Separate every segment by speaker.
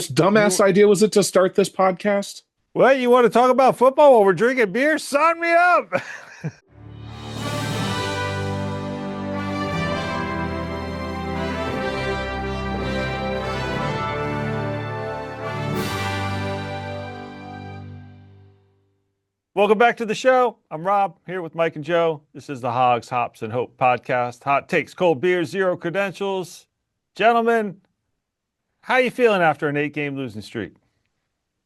Speaker 1: Dumbass idea was it to start this podcast?
Speaker 2: What, you want to talk about football while we're drinking beer? Sign me up. Welcome back to the show. I'm Rob, here with Mike and Joe. This is the Hogs, Hops, and Hope podcast. Hot takes, cold beers, zero credentials. Gentlemen, how you feeling after an 8-game losing streak?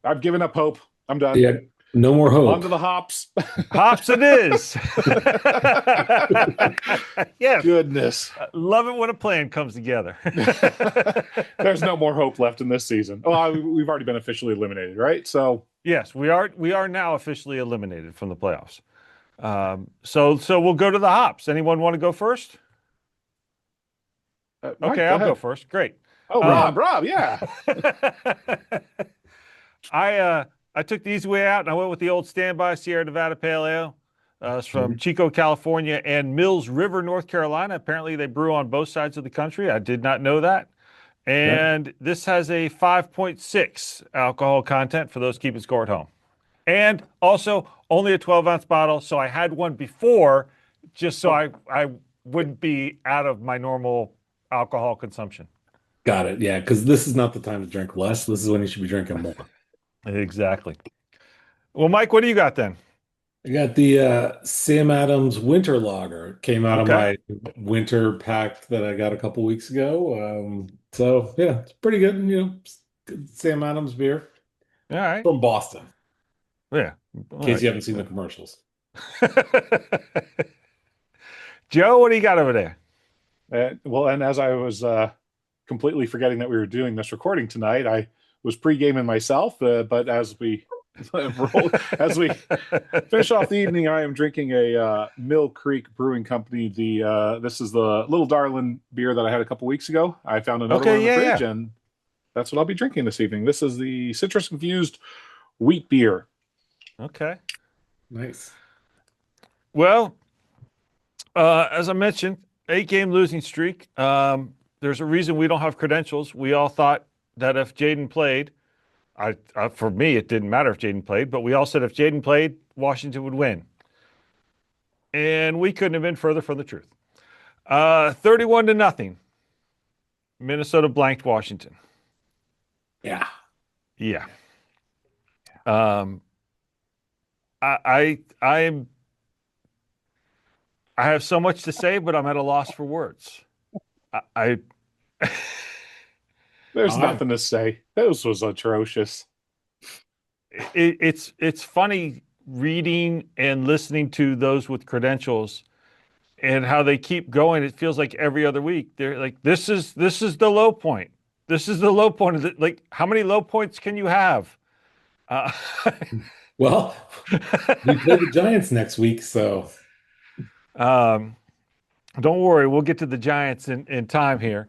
Speaker 1: I've given up hope. I'm done.
Speaker 3: Yeah, no more hope.
Speaker 1: On to the hops.
Speaker 2: Hops it is. Yes.
Speaker 1: Goodness.
Speaker 2: Love it when a plan comes together.
Speaker 1: There's no more hope left in this season. Oh, we've already been officially eliminated, right? So
Speaker 2: yes, we are now officially eliminated from the playoffs. So we'll go to the hops. Anyone want to go first?
Speaker 1: Mike,
Speaker 2: okay, I'll
Speaker 1: ahead.
Speaker 2: go first. Great.
Speaker 1: Oh, Rob, yeah.
Speaker 2: I took the easy way out and I went with the old standby Sierra Nevada Pale Ale. It's from Chico, California, and Mills River, North Carolina. Apparently, they brew on both sides of the country. I did not know that. And this has a 5.6 alcohol content for those keeping score at home. And also only a 12-ounce bottle. So I had one before just so I wouldn't be out of my normal alcohol consumption.
Speaker 3: Got it. Yeah, because this is not the time to drink less. This is when you should be drinking more.
Speaker 2: Exactly. Well, Mike, what do you got then?
Speaker 3: I got the Sam Adams Winter Lager. Came out of my winter pack that I got a couple weeks ago. So yeah, it's pretty good. Good Sam Adams beer.
Speaker 2: All right.
Speaker 3: From Boston.
Speaker 2: Yeah.
Speaker 3: In case you haven't seen the commercials.
Speaker 2: Joe, what do you got over there?
Speaker 1: And as I was completely forgetting that we were doing this recording tonight, I was pre-gaming myself. But as we finish off the evening, I am drinking a Mill Creek Brewing Company. This is the Little Darlin beer that I had a couple weeks ago. I found another one in the fridge, and that's what I'll be drinking this evening. This is the citrus infused wheat beer.
Speaker 2: Okay.
Speaker 3: Nice.
Speaker 2: Well, as I mentioned, 8-game losing streak. There's a reason we don't have credentials. We all thought that if Jayden played, for me, it didn't matter if Jayden played, but we all said if Jayden played, Washington would win. And we couldn't have been further from the truth. 31-0. Minnesota blanked Washington.
Speaker 3: Yeah.
Speaker 2: Yeah. I have so much to say, but I'm at a loss for words.
Speaker 1: There's nothing to say. This was atrocious.
Speaker 2: It's funny reading and listening to those with credentials and how they keep going. It feels like every other week they're like, this is the low point. This is the low point of it. Like, how many low points can you have?
Speaker 3: Well, we play the Giants next week, so
Speaker 2: don't worry, we'll get to the Giants in time here.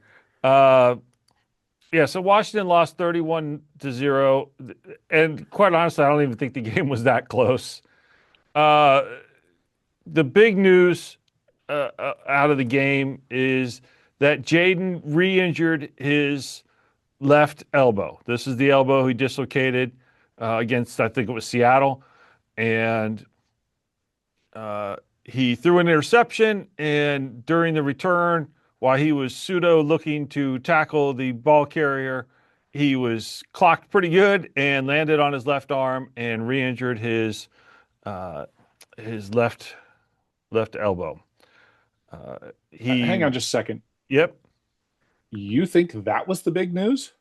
Speaker 2: So Washington lost 31-0, and quite honestly, I don't even think the game was that close. The big news out of the game is that Jayden re-injured his left elbow. This is the elbow he dislocated against, I think it was Seattle, and he threw an interception, and during the return, while he was looking to tackle the ball carrier, he was clocked pretty good and landed on his left arm and re-injured his left elbow.
Speaker 1: Hang on just a second.
Speaker 2: Yep.
Speaker 1: You think that was the big news?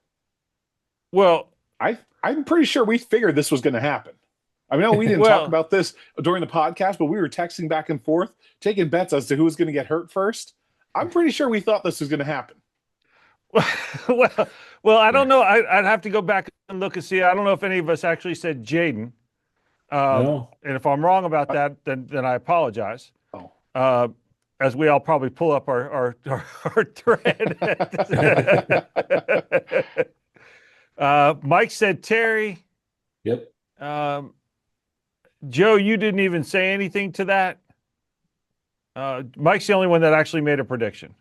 Speaker 2: Well,
Speaker 1: I'm pretty sure we figured this was going to happen. I mean, we didn't talk about this during the podcast, but we were texting back and forth, taking bets as to who was going to get hurt first. I'm pretty sure we thought this was going to happen.
Speaker 2: Well, I don't know. I'd have to go back and look and see. I don't know if any of us actually said Jayden.
Speaker 3: no.
Speaker 2: And if I'm wrong about that, then I apologize.
Speaker 1: Oh.
Speaker 2: As we all probably pull up our thread. Mike said Terry.
Speaker 3: Yep.
Speaker 2: Joe, you didn't even say anything to that. Mike's the only one that actually made a prediction.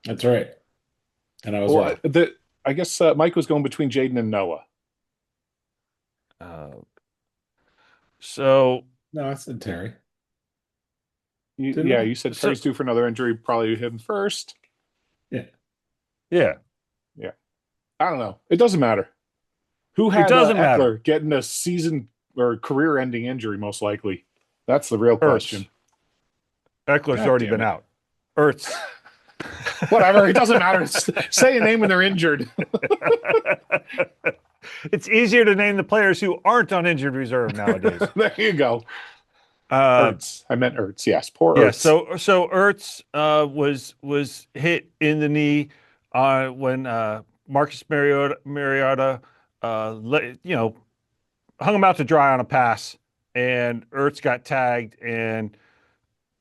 Speaker 3: That's right. And I was right.
Speaker 1: I guess Mike was going between Jayden and Noah.
Speaker 2: Uh, so
Speaker 3: No, I said Terry.
Speaker 1: You said Terry's due for another injury, probably him first.
Speaker 3: Yeah.
Speaker 2: Yeah.
Speaker 1: Yeah. I don't know. It doesn't matter. Who
Speaker 2: It
Speaker 1: had
Speaker 2: doesn't matter.
Speaker 1: Eckler getting a season or career-ending injury, most likely? That's the real question.
Speaker 2: Eckler's already been out. Ertz.
Speaker 1: Whatever. It doesn't matter. Say a name when they're injured.
Speaker 2: It's easier to name the players who aren't on injured reserve nowadays.
Speaker 1: There you go. Ertz. I meant Ertz. Yes, poor Ertz.
Speaker 2: Yeah, so Ertz was hit in the knee when Marcus Mariota hung him out to dry on a pass, and Ertz got tagged. And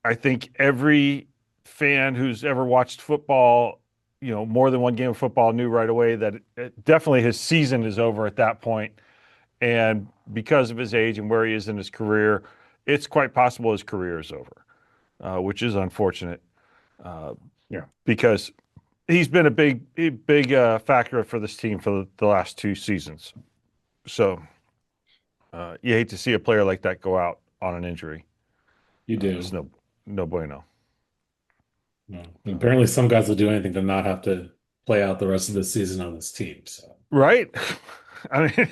Speaker 2: I think every fan who's ever watched football, more than one game of football, knew right away that definitely his season is over at that point. And because of his age and where he is in his career, it's quite possible his career is over, which is unfortunate. Because he's been a big factor for this team for the last 2 seasons. So you hate to see a player like that go out on an injury.
Speaker 3: You do.
Speaker 2: It's no bueno.
Speaker 3: No. Apparently, some guys will do anything to not have to play out the rest of the season on this team. So.
Speaker 2: Right? I mean,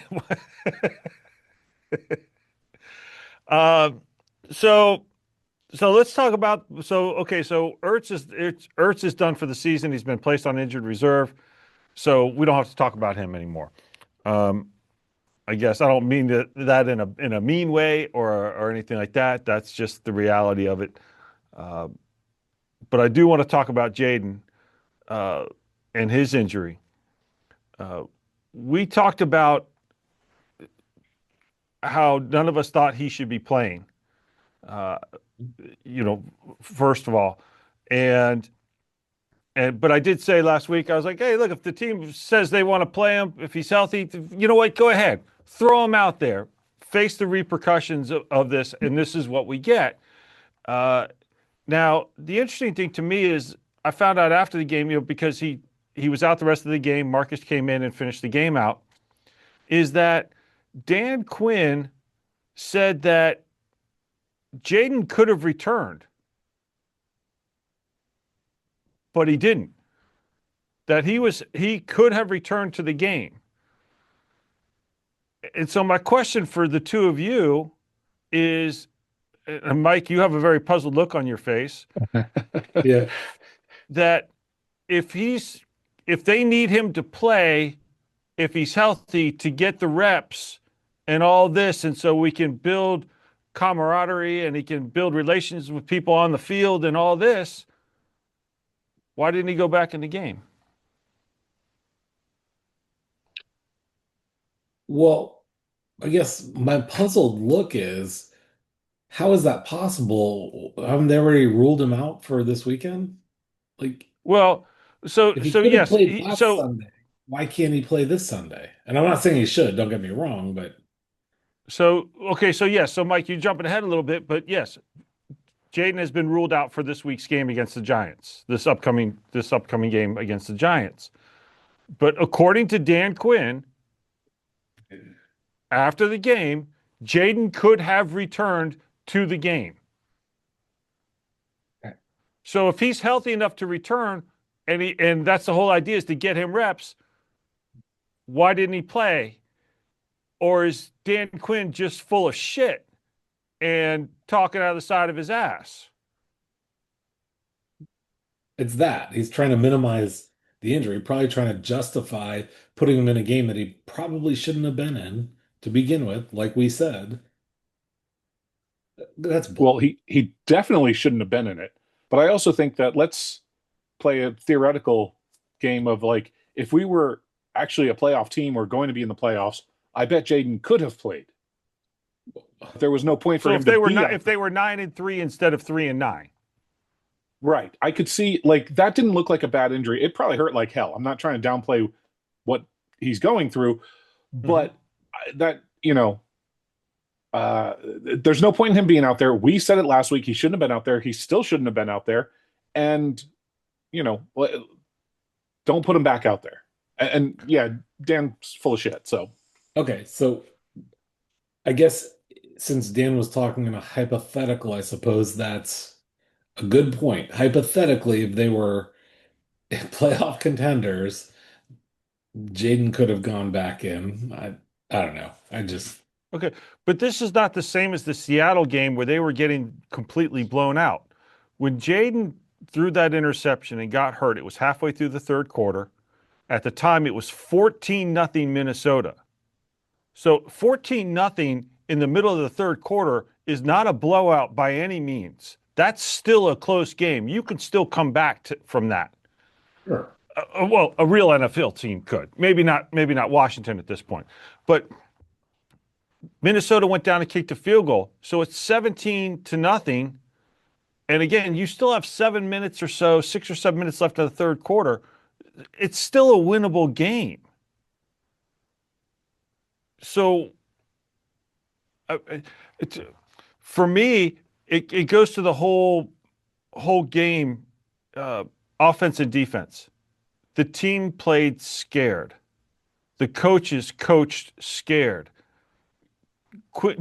Speaker 2: so let's talk about so Ertz is done for the season. He's been placed on injured reserve, so we don't have to talk about him anymore. I guess I don't mean that in a mean way or anything like that. That's just the reality of it. But I do want to talk about Jayden and his injury. We talked about how none of us thought he should be playing. First of all, but I did say last week, I was like, hey, look, if the team says they want to play him, if he's healthy, you know what? Go ahead, throw him out there, face the repercussions of this, and this is what we get. Now, the interesting thing to me is I found out after the game, because he was out the rest of the game, Marcus came in and finished the game out, is that Dan Quinn said that Jayden could have returned, but he didn't. That he could have returned to the game. And so my question for the two of you is, and Mike, you have a very puzzled look on your face.
Speaker 3: Yeah.
Speaker 2: That if they need him to play, if he's healthy, to get the reps and all this, and so we can build camaraderie and he can build relations with people on the field and all this, why didn't he go back in the game?
Speaker 3: Well, I guess my puzzled look is, how is that possible? Haven't they already ruled him out for this weekend?
Speaker 2: Well,
Speaker 3: if he could have played last Sunday, why can't he play this Sunday? And I'm not saying he should, don't get me wrong, but
Speaker 2: so Mike, you're jumping ahead a little bit, but yes, Jayden has been ruled out for this week's game against the Giants, this upcoming game against the Giants. But according to Dan Quinn, after the game, Jayden could have returned to the game. So if he's healthy enough to return, and that's the whole idea, is to get him reps, why didn't he play? Or is Dan Quinn just full of shit and talking out of the side of his ass?
Speaker 3: It's that. He's trying to minimize the injury, probably trying to justify putting him in a game that he probably shouldn't have been in to begin with, like we said. That's bull.
Speaker 1: Well, he definitely shouldn't have been in it. But I also think that let's play a theoretical game of, like, if we were actually a playoff team or going to be in the playoffs, I bet Jayden could have played. There was no point for him to be.
Speaker 2: If they were 9-3 instead of 3-9.
Speaker 1: Right. I could see, like, that didn't look like a bad injury. It probably hurt like hell. I'm not trying to downplay what he's going through, but that, there's no point in him being out there. We said it last week. He shouldn't have been out there. He still shouldn't have been out there. And, don't put him back out there. And yeah, Dan's full of shit. So
Speaker 3: Okay, so I guess since Dan was talking in a hypothetical, I suppose that's a good point. Hypothetically, if they were playoff contenders, Jayden could have gone back in. I don't know. I just
Speaker 2: Okay, but this is not the same as the Seattle game where they were getting completely blown out. When Jayden threw that interception and got hurt, it was halfway through the third quarter. At the time, it was 14-0 Minnesota. So 14-0 in the middle of the third quarter is not a blowout by any means. That's still a close game. You can still come back from that.
Speaker 3: sure.
Speaker 2: Well, a real NFL team could. Maybe not Washington at this point. But Minnesota went down and kicked a field goal. So it's 17-0. And again, you still have 7 minutes or so, 6 or 7 minutes left of the third quarter. It's still a winnable game. So for me, it goes to the whole game, offense and defense. The team played scared. The coaches coached scared.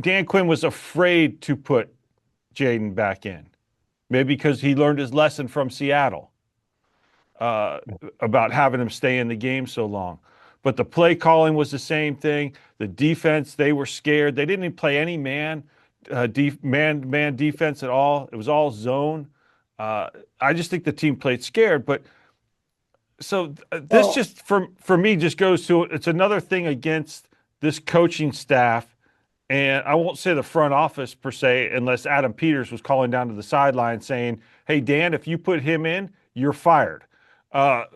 Speaker 2: Dan Quinn was afraid to put Jayden back in, maybe because he learned his lesson from Seattle about having him stay in the game so long. But the play calling was the same thing. The defense, they were scared. They didn't even play any man defense at all. It was all zone. I just think the team played scared. But so this just for me just goes to it's another thing against this coaching staff. And I won't say the front office per se, unless Adam Peters was calling down to the sideline saying, "Hey Dan, if you put him in, you're fired." But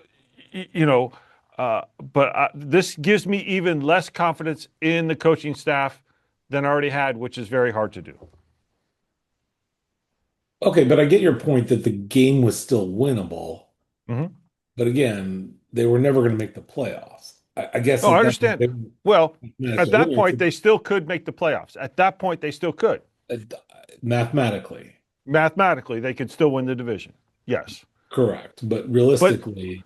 Speaker 2: this gives me even less confidence in the coaching staff than I already had, which is very hard to do.
Speaker 3: Okay, but I get your point that the game was still winnable.
Speaker 2: Mm-hmm.
Speaker 3: But again, they were never going to make the playoffs. I guess.
Speaker 2: Oh, I understand. Well, at that point, they still could make the playoffs. At that point, they still could.
Speaker 3: Mathematically.
Speaker 2: Mathematically, they could still win the division. Yes.
Speaker 3: Correct. But realistically.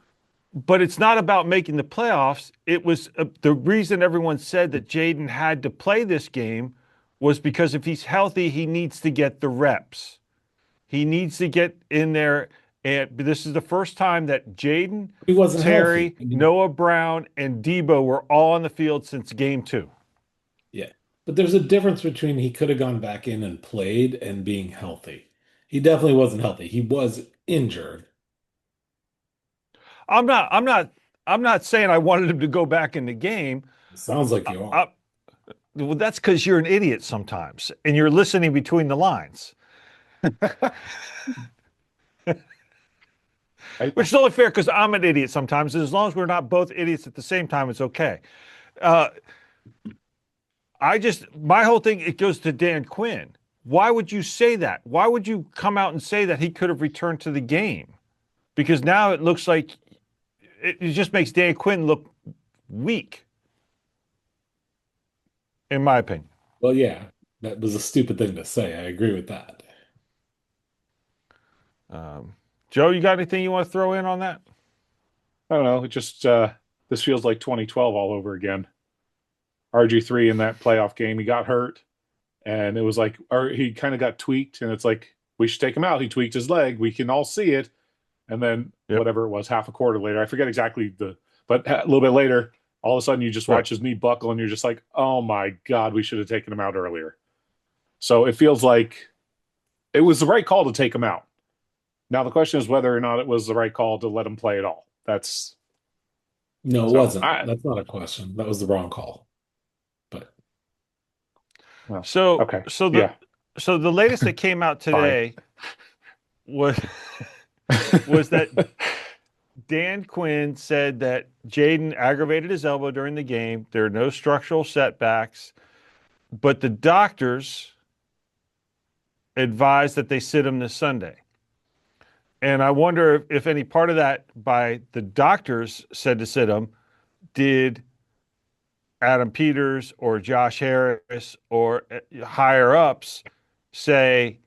Speaker 2: But it's not about making the playoffs. It was the reason everyone said that Jayden had to play this game was because if he's healthy, he needs to get the reps. He needs to get in there. And this is the first time that Jayden, Terry, Noah Brown, and Debo were all on the field since game 2.
Speaker 3: Yeah. But there's a difference between he could have gone back in and played and being healthy. He definitely wasn't healthy. He was injured.
Speaker 2: I'm not saying I wanted him to go back in the game.
Speaker 3: It sounds like you are.
Speaker 2: Well, that's because you're an idiot sometimes, and you're listening between the lines. Which is only fair because I'm an idiot sometimes. And as long as we're not both idiots at the same time, it's okay. My whole thing, it goes to Dan Quinn. Why would you say that? Why would you come out and say that he could have returned to the game? Because now it looks like it just makes Dan Quinn look weak, in my opinion.
Speaker 3: Well, yeah, that was a stupid thing to say. I agree with that.
Speaker 2: Joe, you got anything you want to throw in on that?
Speaker 1: I don't know. It just this feels like 2012 all over again. RG3 in that playoff game, he got hurt, and it was like, or he kind of got tweaked, and it's like we should take him out. He tweaked his leg. We can all see it, and then whatever it was, half a quarter later, I forget exactly but a little bit later, all of a sudden you just watch his knee buckle, and you're just like, oh my God, we should have taken him out earlier. So it feels like it was the right call to take him out. Now the question is whether or not it was the right call to let him play at all.
Speaker 3: No, it wasn't. That's not a question. That was the wrong call. But
Speaker 2: so the latest that came out today was that Dan Quinn said that Jayden aggravated his elbow during the game. There are no structural setbacks, but the doctors advised that they sit him this Sunday. And I wonder if any part of that by the doctors said to sit him, did Adam Peters or Josh Harris or higher ups say,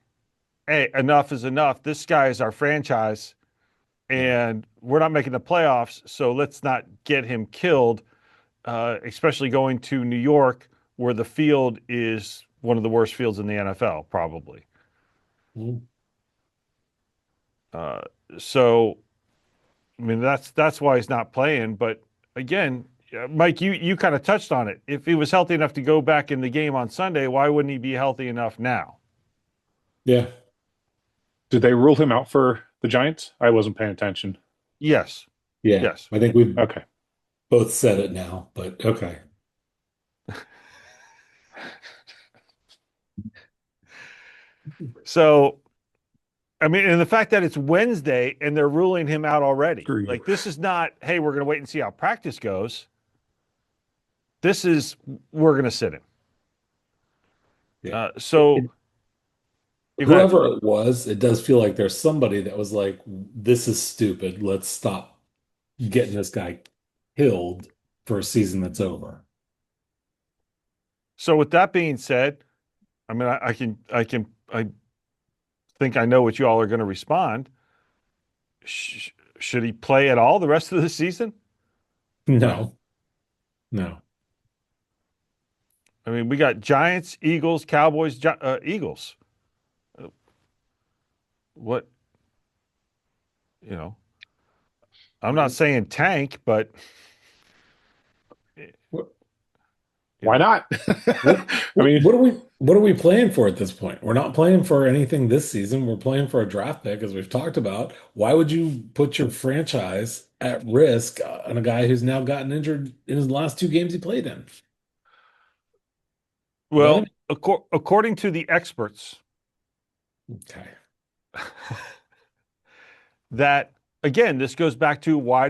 Speaker 2: hey, enough is enough. This guy is our franchise. and we're not making the playoffs, so let's not get him killed, especially going to New York, where the field is one of the worst fields in the NFL, probably.
Speaker 3: Mm.
Speaker 2: So, I mean, that's why he's not playing. But again, Mike, you kind of touched on it. If he was healthy enough to go back in the game on Sunday, why wouldn't he be healthy enough now?
Speaker 3: Yeah.
Speaker 1: Did they rule him out for the Giants? I wasn't paying attention.
Speaker 2: Yes.
Speaker 3: Yeah.
Speaker 2: Yes.
Speaker 3: I think we've
Speaker 1: Okay.
Speaker 3: both said it now, but okay.
Speaker 2: So, I mean, and the fact that it's Wednesday and they're ruling him out already.
Speaker 1: Screw you.
Speaker 2: Like, this is not, hey, we're going to wait and see how practice goes. This is, we're going to sit him.
Speaker 3: Yeah.
Speaker 2: Whoever
Speaker 3: Whoever it was, it does feel like there's somebody that was like, this is stupid. Let's stop getting this guy killed for a season that's over.
Speaker 2: So with that being said, I mean, I think I know what you all are going to respond. Should he play at all the rest of the season?
Speaker 3: No. No.
Speaker 2: I mean, we got Giants, Eagles, Cowboys, Eagles. What, you know, I'm not saying tank, but
Speaker 1: why not?
Speaker 3: What,
Speaker 1: I mean,
Speaker 3: what are we playing for at this point? We're not playing for anything this season. We're playing for a draft pick, as we've talked about. Why would you put your franchise at risk on a guy who's now gotten injured in his last two games he played in?
Speaker 2: well, according to the experts,
Speaker 3: Okay.
Speaker 2: that again, this goes back to why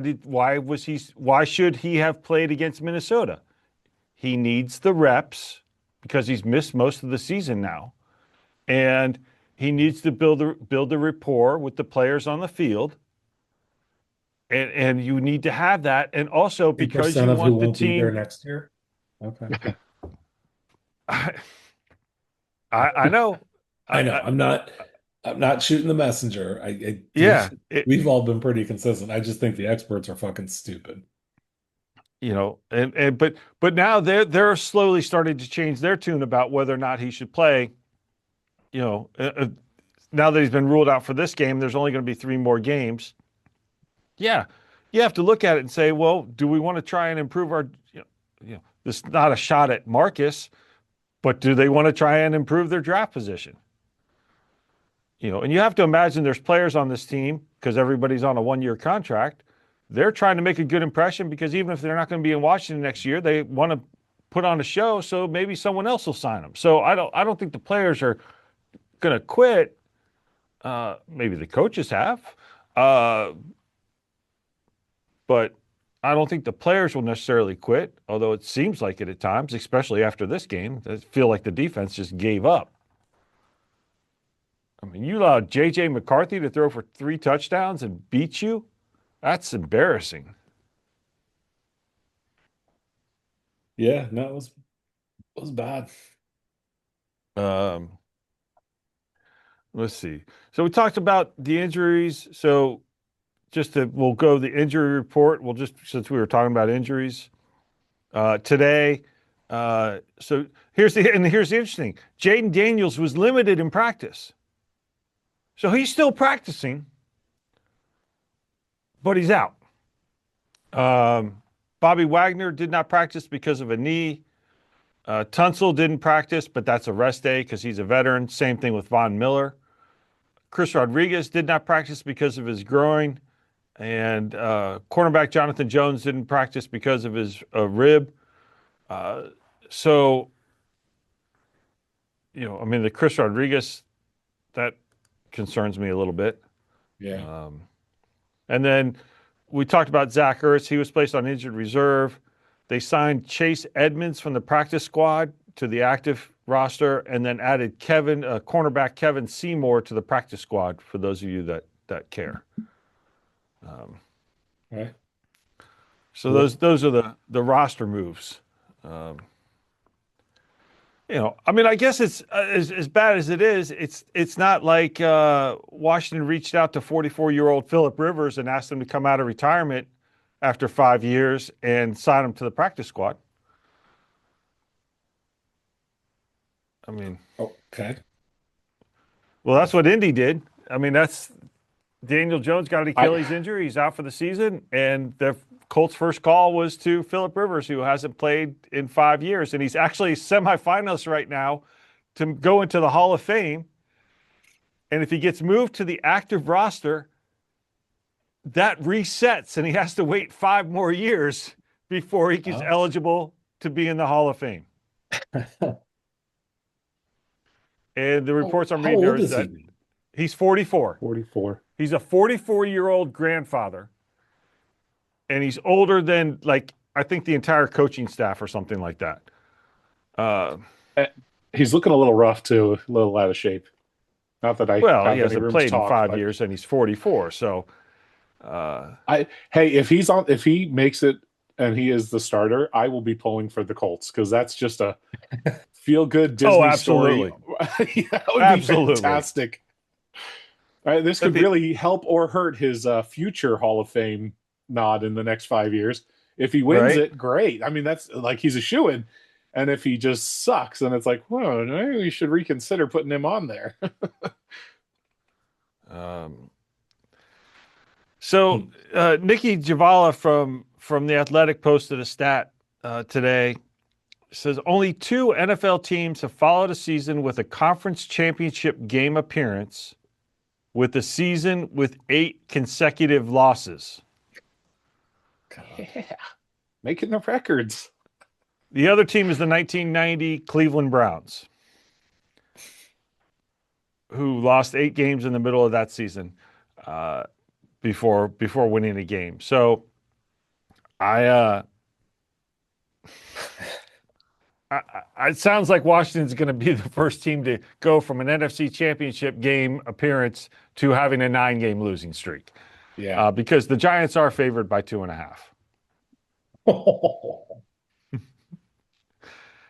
Speaker 2: should he have played against Minnesota? He needs the reps because he's missed most of the season now, and he needs to build the rapport with the players on the field. And you need to have that, and also because you
Speaker 3: of who
Speaker 2: want the
Speaker 3: won't be there
Speaker 2: team.
Speaker 3: next year. Okay.
Speaker 2: I know.
Speaker 3: I know. I'm not shooting the messenger.
Speaker 2: Yeah.
Speaker 3: We've all been pretty consistent. I just think the experts are fucking stupid.
Speaker 2: You know, but now they're slowly starting to change their tune about whether or not he should play. You know, now that he's been ruled out for this game, there's only going to be 3 more games. Yeah, you have to look at it and say, well, do we want to try and improve our? This is not a shot at Marcus, but do they want to try and improve their draft position? You know, and you have to imagine there's players on this team because everybody's on a 1-year contract. They're trying to make a good impression because even if they're not going to be in Washington next year, they want to put on a show. So maybe someone else will sign them. So I don't think the players are going to quit. Maybe the coaches have, but I don't think the players will necessarily quit. Although it seems like it at times, especially after this game, I feel like the defense just gave up. I mean, you allowed J.J. McCarthy to throw for 3 touchdowns and beat you. That's embarrassing.
Speaker 3: Yeah, no, it was bad.
Speaker 2: Let's see. So we talked about the injuries. So we'll go the injury report. We'll just, since we were talking about injuries today. So here's the interesting. Jayden Daniels was limited in practice. So he's still practicing, but he's out. Bobby Wagner did not practice because of a knee. Tunsil didn't practice, but that's a rest day because he's a veteran. Same thing with Von Miller. Chris Rodriguez did not practice because of his groin. And cornerback Jonathan Jones didn't practice because of his rib. So, you know, I mean, the Chris Rodriguez, that concerns me a little bit.
Speaker 3: Yeah.
Speaker 2: And then we talked about Zach Ertz. He was placed on injured reserve. They signed Chase Edmonds from the practice squad to the active roster, and then added cornerback Kevin Seymour to the practice squad. For those of you that care.
Speaker 3: Right.
Speaker 2: So those are the roster moves. I mean, I guess it's as bad as it is. It's not like Washington reached out to 44-year-old Phillip Rivers and asked him to come out of retirement after 5 years and sign him to the practice squad. I mean,
Speaker 3: okay.
Speaker 2: Well, that's what Indy did. I mean, that's Daniel Jones got an Achilles injury. He's out for the season, and the Colts' first call was to Phillip Rivers, who hasn't played in 5 years, and he's actually a semifinalist right now to go into the Hall of Fame. And if he gets moved to the active roster, that resets, and he has to wait 5 more years before he gets eligible to be in the Hall of Fame. And the reports I'm reading is that he's 44.
Speaker 1: 44.
Speaker 2: He's a 44-year-old grandfather, and he's older than, like, I think the entire coaching staff or something like that.
Speaker 1: He's looking a little rough, too, a little out of shape. Not that I
Speaker 2: well,
Speaker 1: have
Speaker 2: he hasn't played in 5 years, and he's 44. So,
Speaker 1: hey, if he makes it and he is the starter, I will be pulling for the Colts because that's just a feel-good Disney story. That would be fantastic. This could really help or hurt his future Hall of Fame nod in the next 5 years. If he wins it, great. I mean, that's like he's a shoo-in. And if he just sucks, then it's like, well, maybe we should reconsider putting him on there.
Speaker 2: So Nikki Javala from The Athletic posted a stat today. It says only 2 NFL teams have followed a season with a conference championship game appearance with a season with 8 consecutive losses.
Speaker 1: Yeah, making the records.
Speaker 2: The other team is the 1990 Cleveland Browns, who lost 8 games in the middle of that season before winning a game. So it sounds like Washington's going to be the first team to go from an NFC Championship game appearance to having a 9-game losing streak.
Speaker 1: Yeah,
Speaker 2: because the Giants are favored by 2.5.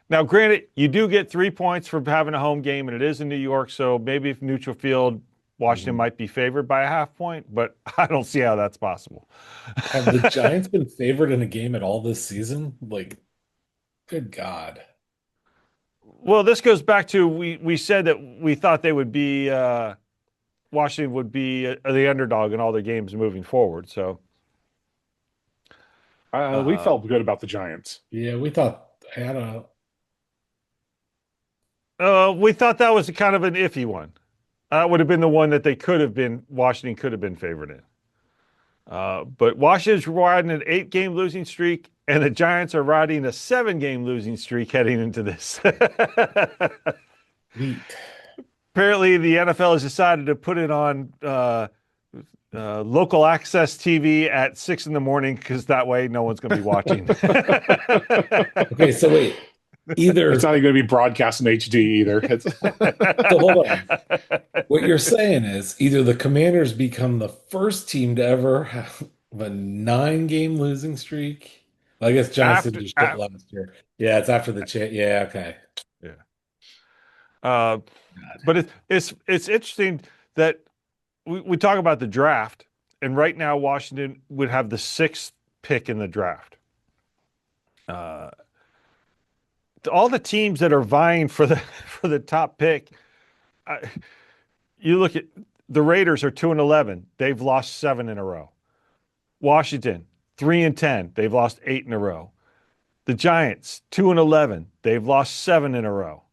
Speaker 2: Now, granted, you do get 3 points for having a home game, and it is in New York, so maybe if neutral field, Washington might be favored by a half point, but I don't see how that's possible.
Speaker 3: Have the Giants been favored in a game at all this season? Like, good God.
Speaker 2: Well, this goes back to we said that we thought they would be Washington would be the underdog in all their games moving forward. So
Speaker 1: we felt good about the Giants.
Speaker 3: Yeah, we thought I don't know.
Speaker 2: We thought that was kind of an iffy one. That would have been the one that Washington could have been favored in. But Washington's riding an 8-game losing streak, and the Giants are riding a 7-game losing streak heading into this. Apparently, the NFL has decided to put it on local access TV at 6 a.m. because that way no one's going to be watching.
Speaker 3: Okay, so wait.
Speaker 1: It's not even going to be broadcast in HD either.
Speaker 3: So hold on. What you're saying is either the Commanders become the first team to ever have a 9-game losing streak. Well, I guess Giants did just quit last year. Yeah, it's after the yeah, okay.
Speaker 2: Yeah. But it's interesting that we talk about the draft, and right now Washington would have the 6th pick in the draft. All the teams that are vying for the top pick, you look at the Raiders are 2-11. They've lost 7 in a row. Washington 3-10. They've lost 8 in a row. The Giants 2-11. They've lost 7 in a row.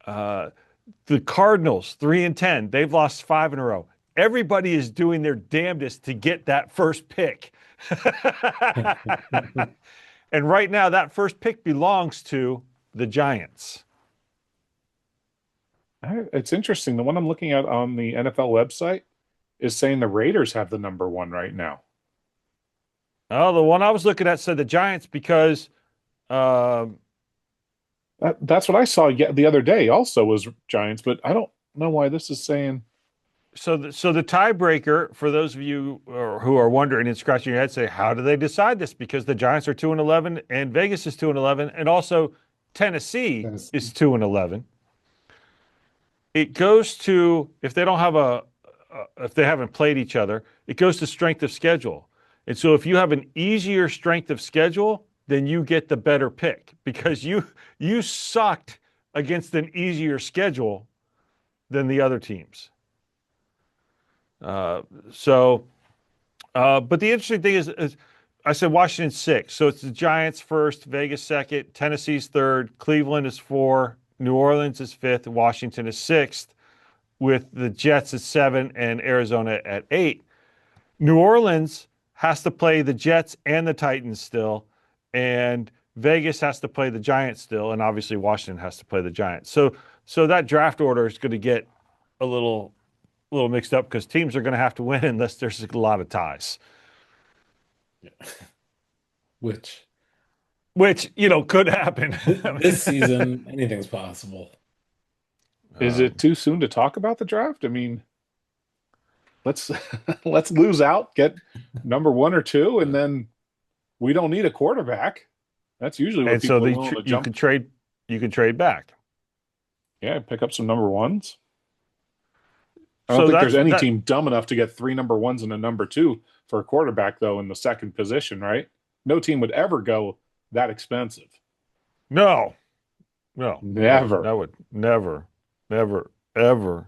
Speaker 2: The Cardinals 3-10. They've lost 5 in a row. Everybody is doing their damnedest to get that first pick. And right now, that first pick belongs to the Giants.
Speaker 1: It's interesting. The one I'm looking at on the NFL website is saying the Raiders have the number 1 right now.
Speaker 2: Oh, the one I was looking at said the Giants because
Speaker 1: that's what I saw the other day also was Giants, but I don't know why this is saying.
Speaker 2: So the tiebreaker, for those of you who are wondering and scratching your head, say, how do they decide this? Because the Giants are 2-11 and Vegas is 2-11. And also Tennessee is 2-11. It goes to, if they don't have if they haven't played each other, it goes to strength of schedule. And so if you have an easier strength of schedule, then you get the better pick because you sucked against an easier schedule than the other teams. But the interesting thing is I said Washington 6. So it's the Giants first, Vegas second, Tennessee's third, Cleveland is 4, New Orleans is 5th, Washington is 6th, with the Jets at 7 and Arizona at 8. New Orleans has to play the Jets and the Titans still, and Vegas has to play the Giants still, and obviously Washington has to play the Giants. So that draft order is going to get a little mixed up because teams are going to have to win unless there's a lot of ties.
Speaker 3: Yeah. Which
Speaker 2: could happen.
Speaker 3: This season, anything's possible.
Speaker 1: Is it too soon to talk about the draft? I mean, let's lose out, get number 1 or 2, and then we don't need a quarterback. That's usually what people are willing to jump.
Speaker 2: You can trade back.
Speaker 1: Yeah, pick up some number 1s. I don't think there's any team dumb enough to get 3 number 1s and a number 2 for a quarterback, though, in the second position, right? No team would ever go that expensive.
Speaker 2: No.
Speaker 1: Never.
Speaker 2: That would never, ever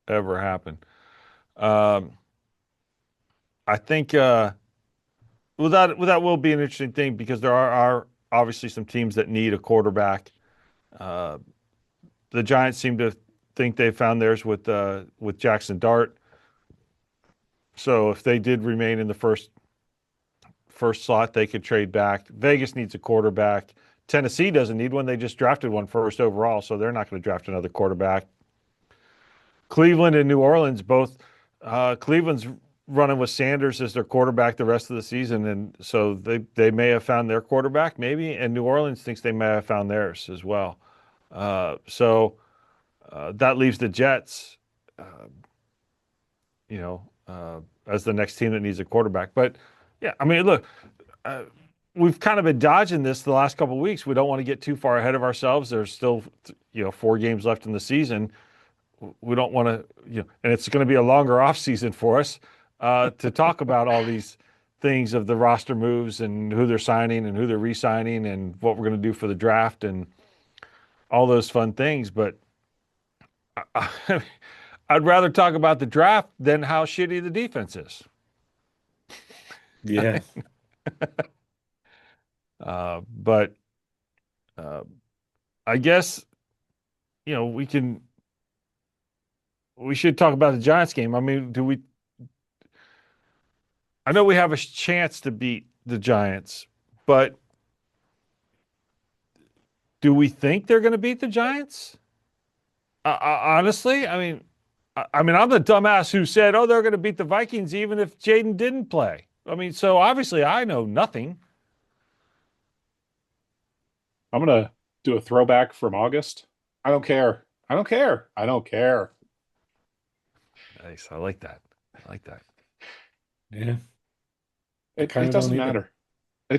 Speaker 2: happen. I think that will be an interesting thing because there are obviously some teams that need a quarterback. The Giants seem to think they found theirs with Jackson Dart. So if they did remain in the first slot, they could trade back. Vegas needs a quarterback. Tennessee doesn't need one. They just drafted one first overall, so they're not going to draft another quarterback. Cleveland and New Orleans both. Cleveland's running with Sanders as their quarterback the rest of the season, and so they may have found their quarterback, maybe, and New Orleans thinks they may have found theirs as well. So that leaves the Jets, as the next team that needs a quarterback. But yeah, I mean, look, we've kind of been dodging this the last couple of weeks. We don't want to get too far ahead of ourselves. There's still, 4 games left in the season. We don't want to, and it's going to be a longer off season for us to talk about all these things of the roster moves and who they're signing and who they're re-signing and what we're going to do for the draft and all those fun things. But I'd rather talk about the draft than how shitty the defense is.
Speaker 3: Yeah.
Speaker 2: But I guess, we should talk about the Giants game. I mean, I know we have a chance to beat the Giants, but do we think they're going to beat the Giants? Honestly, I mean, I'm the dumbass who said, "Oh, they're going to beat the Vikings even if Jayden didn't play." I mean, so obviously I know nothing.
Speaker 1: I'm going to do a throwback from August. I don't care.
Speaker 2: Nice. I like that.
Speaker 3: Yeah.
Speaker 1: It doesn't matter. I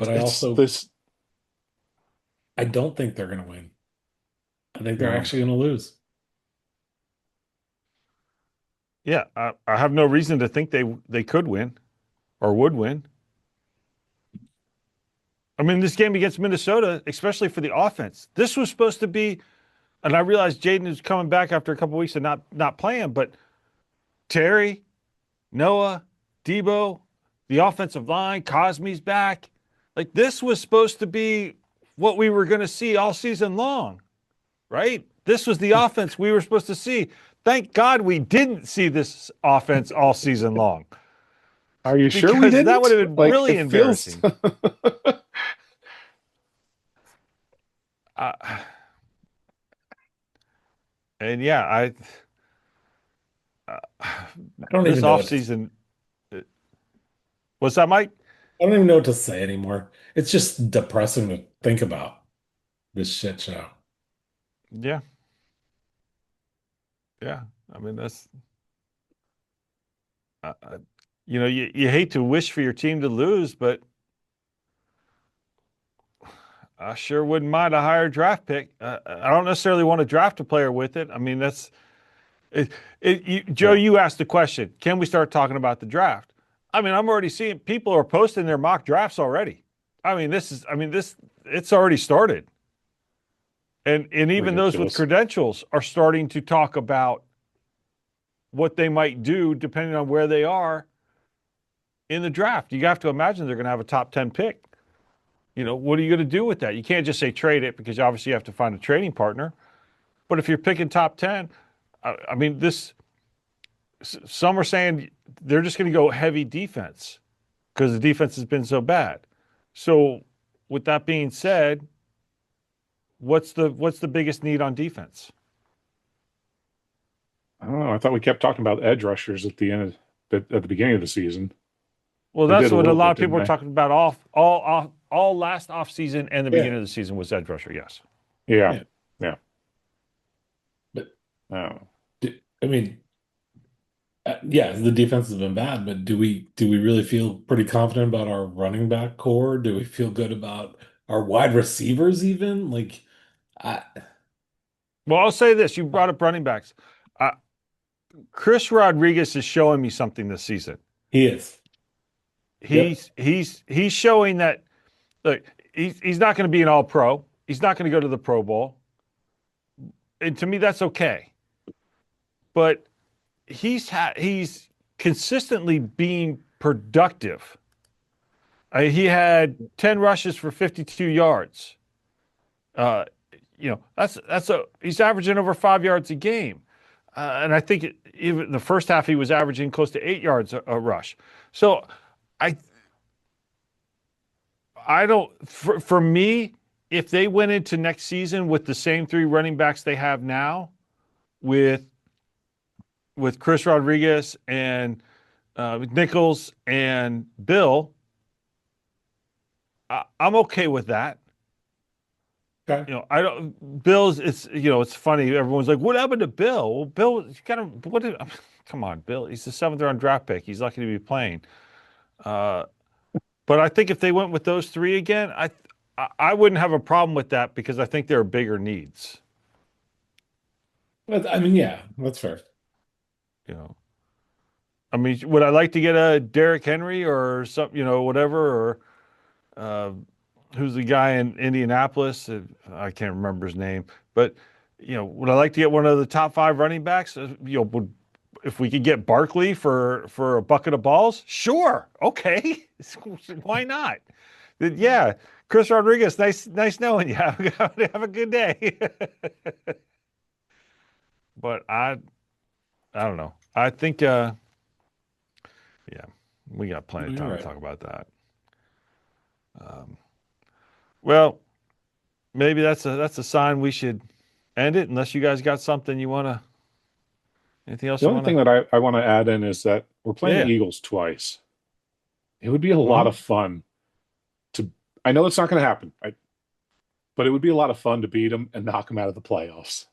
Speaker 3: don't think they're going to win. I think they're actually going to lose.
Speaker 2: Yeah, I have no reason to think they could win or would win. I mean, this game against Minnesota, especially for the offense, this was supposed to be, and I realized Jayden is coming back after a couple of weeks of not playing, but Terry, Noah, Debo, the offensive line, Cosme's back. Like, this was supposed to be what we were going to see all season long, right? This was the offense we were supposed to see. Thank God we didn't see this offense all season long.
Speaker 1: Are you sure we didn't?
Speaker 2: That would have been really embarrassing. And yeah, I
Speaker 3: don't
Speaker 2: this
Speaker 3: even know
Speaker 2: offseason. What's that, Mike?
Speaker 3: I don't even know what to say anymore. It's just depressing to think about this shit show.
Speaker 2: Yeah. Yeah. I mean, that's, you hate to wish for your team to lose, but I sure wouldn't mind a higher draft pick. I don't necessarily want to draft a player with it. I mean, that's Joe.
Speaker 3: Yeah.
Speaker 2: You asked the question: can we start talking about the draft? I mean, I'm already seeing people are posting their mock drafts already. I mean, it's already started, and even those with
Speaker 1: Ridiculous.
Speaker 2: credentials are starting to talk about what they might do depending on where they are in the draft. You have to imagine they're going to have a top 10 pick. What are you going to do with that? You can't just say trade it, because obviously you have to find a trading partner. But if you're picking top 10, I mean, some are saying they're just going to go heavy defense because the defense has been so bad. So with that being said, what's the biggest need on defense?
Speaker 1: I don't know. I thought we kept talking about edge rushers at the beginning of the season.
Speaker 2: Well,
Speaker 1: They
Speaker 2: that's
Speaker 1: did a
Speaker 2: what a
Speaker 1: little
Speaker 2: lot
Speaker 1: bit,
Speaker 2: of people
Speaker 1: didn't
Speaker 2: are
Speaker 1: they?
Speaker 2: talking about all last off season and the beginning of the season was edge rusher. Yes.
Speaker 1: Yeah. Yeah.
Speaker 3: But
Speaker 1: Oh.
Speaker 3: I mean, yeah, the defense has been bad, but do we really feel pretty confident about our running back core? Do we feel good about our wide receivers even? Like, I
Speaker 2: Well, I'll say this: you brought up running backs. Uh, Chris Rodriguez is showing me something this season.
Speaker 3: he is. Yep.
Speaker 2: He's showing that. Look, he's not going to be an All Pro. He's not going to go to the Pro Bowl, and to me, that's okay. But he's consistently being productive. He had 10 rushes for 52 yards. He's averaging over 5 yards a game. And I think even in the first half, he was averaging close to 8 yards a rush. So I don't, for me, if they went into next season with the same three running backs they have now, with Chris Rodriguez and Nichols and Bill, I'm okay with that.
Speaker 3: Okay.
Speaker 2: I don't. Bill's. It's funny. Everyone's like, "What happened to Bill?" Well, Bill, come on, Bill. He's the 7th-round draft pick. He's lucky to be playing. But I think if they went with those three again, I wouldn't have a problem with that, because I think there are bigger needs.
Speaker 3: But, I mean, yeah, that's fair.
Speaker 2: I mean, would I like to get a Derrick Henry or something, whatever, or who's the guy in Indianapolis? I can't remember his name, but would I like to get one of the top 5 running backs? If we could get Barkley for a bucket of balls, sure, okay, why not? Yeah, Chris Rodriguez, nice knowing you. Have a good day. But I don't know. I think we got plenty of time to talk about that. Well, maybe that's a sign we should end it, unless you guys got something you want to. Anything else?
Speaker 1: The only thing that I want to add in is that we're playing the Eagles twice. It would be a lot of fun to. I know it's not going to happen, but it would be a lot of fun to beat them and knock them out of the playoffs.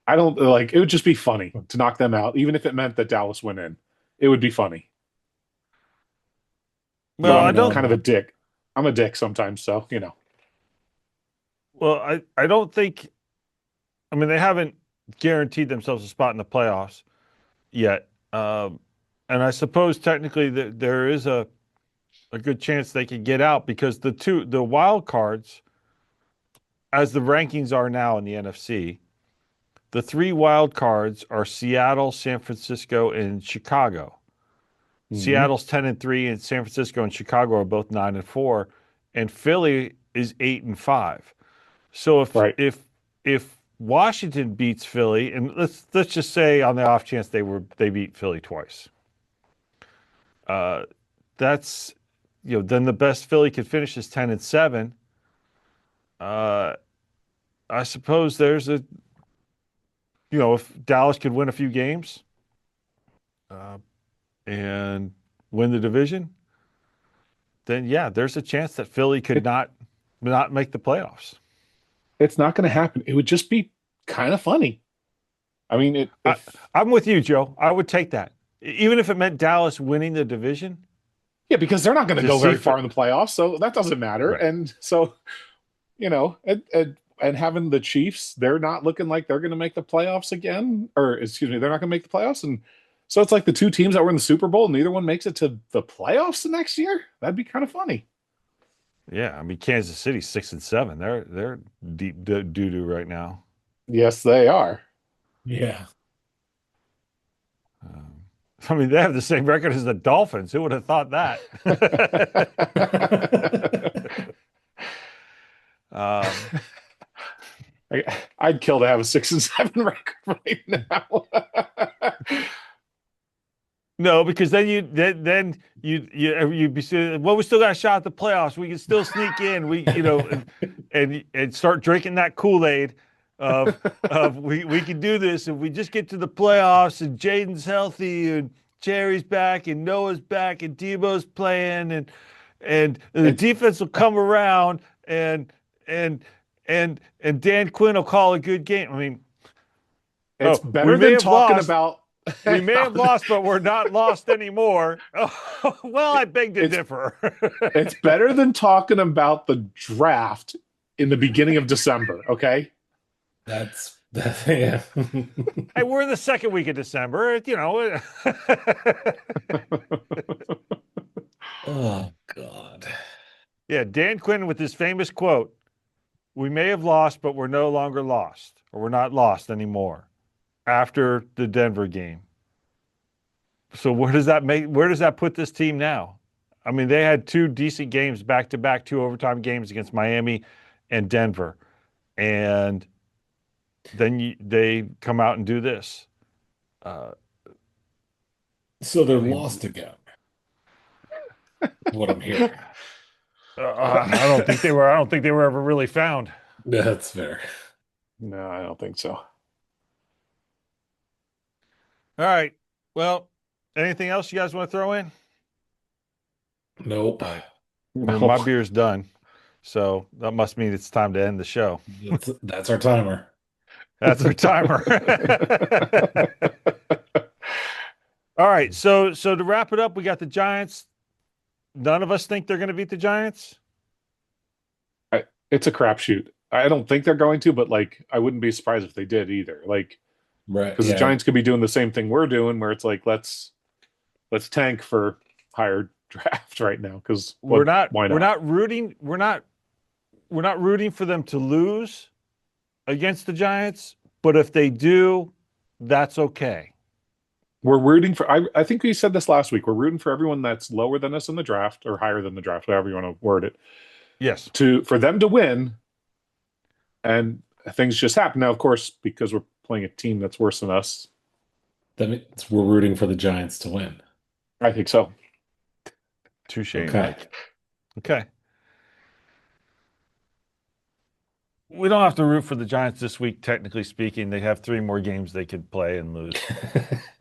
Speaker 1: I don't like. It would just be funny to knock them out, even if it meant that Dallas went in. It would be funny.
Speaker 2: Well,
Speaker 1: I don't. Kind of a dick. I'm a dick sometimes, so
Speaker 2: Well, I don't think. I mean, they haven't guaranteed themselves a spot in the playoffs yet, and I suppose technically there is a good chance they could get out, because the wild cards, as the rankings are now in the NFC, the 3 wild cards are Seattle, San Francisco, and Chicago. Mm-hmm. Seattle's 10-3, and San Francisco and Chicago are both 9-4, and Philly is 8-5. So if Washington beats Philly, and let's just say on the off chance they beat Philly twice, that's then the best Philly could finish is 10-7. I suppose there's if Dallas could win a few games and win the division, then there's a chance that Philly could not make the playoffs.
Speaker 1: It's not going to happen. It would just be kind of funny. I mean,
Speaker 2: I'm with you, Joe. I would take that, even if it meant Dallas winning the division.
Speaker 1: Yeah, because they're not going to go very far in the playoffs, so that doesn't matter. Right. And so and having the Chiefs, they're not looking like they're going to make the playoffs again, or excuse me, they're not going to make the playoffs, and so it's like the two teams that were in the Super Bowl, neither one makes it to the playoffs the next year. That'd be kind of funny.
Speaker 2: Yeah, I mean Kansas City's 6-7. They're deep doo-doo right now.
Speaker 1: Yes, they are.
Speaker 3: Yeah.
Speaker 2: I mean, they have the same record as the Dolphins. Who would have thought that?
Speaker 1: I'd kill to have a 6-7 record right now.
Speaker 2: No, because then you'd be well, we still got a shot at the playoffs. We can still sneak in. And start drinking that Kool-Aid of we can do this if we just get to the playoffs and Jayden's healthy and Jerry's back and Noah's back and Debo's playing and the defense will come around and Dan Quinn will call a good game. I mean,
Speaker 1: it's better than talking about.
Speaker 2: We may have lost, but we're not lost anymore. Oh, well, I beg to differ.
Speaker 1: It's better than talking about the draft in the beginning of December, okay?
Speaker 3: That's yeah.
Speaker 2: Hey, we're in the second week of December,
Speaker 3: Oh, God.
Speaker 2: Yeah, Dan Quinn with his famous quote, "We may have lost, but we're no longer lost, or we're not lost anymore," after the Denver game. So where does that put this team now? I mean, they had two decent games back-to-back, two overtime games against Miami and Denver. And then they come out and do this.
Speaker 3: So they're lost again. What I'm hearing.
Speaker 2: I don't think they were ever really found.
Speaker 3: That's fair.
Speaker 1: No, I don't think so.
Speaker 2: All right. Well, anything else you guys want to throw in?
Speaker 3: Nope.
Speaker 2: Well, my beer's done. So that must mean it's time to end the show.
Speaker 3: That's our timer.
Speaker 2: That's our timer. All right. So to wrap it up, we got the Giants. None of us think they're going to beat the Giants.
Speaker 1: It's a crapshoot. I don't think they're going to, but I wouldn't be surprised if they did either.
Speaker 3: Right.
Speaker 1: Because the Giants could be doing the same thing we're doing, where it's like, let's tank for higher draft right now. Because
Speaker 2: we're not rooting for them to lose against the Giants, but if they do, that's okay.
Speaker 1: We're rooting for, I think we said this last week, we're rooting for everyone that's lower than us in the draft or higher than the draft, however you want to word it.
Speaker 2: Yes.
Speaker 1: For them to win, and things just happen. Now, of course, because we're playing a team that's worse than us,
Speaker 3: that means we're rooting for the Giants to win.
Speaker 1: I think so.
Speaker 2: Touche.
Speaker 3: Okay.
Speaker 2: Okay. We don't have to root for the Giants this week, technically speaking. They have 3 more games they could play and lose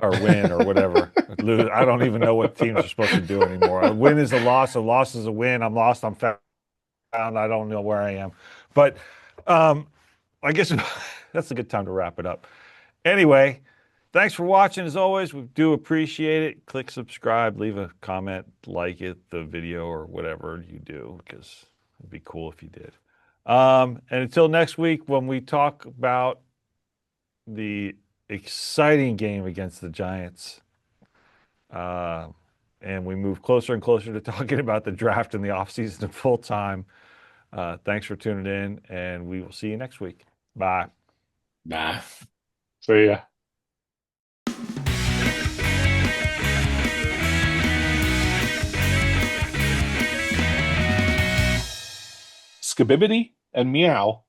Speaker 2: or win or whatever. Lose. I don't even know what teams are supposed to do anymore. A win is a loss is a win. I'm lost, I'm found. I don't know where I am. But I guess that's a good time to wrap it up. Anyway, thanks for watching. As always, we do appreciate it. Click subscribe, leave a comment, like the video or whatever you do, because it'd be cool if you did. And until next week, when we talk about the exciting game against the Giants, and we move closer and closer to talking about the draft and the offseason and full time. Thanks for tuning in, and we will see you next week. Bye.
Speaker 3: Bye.
Speaker 1: See ya. Skibibbity and meow.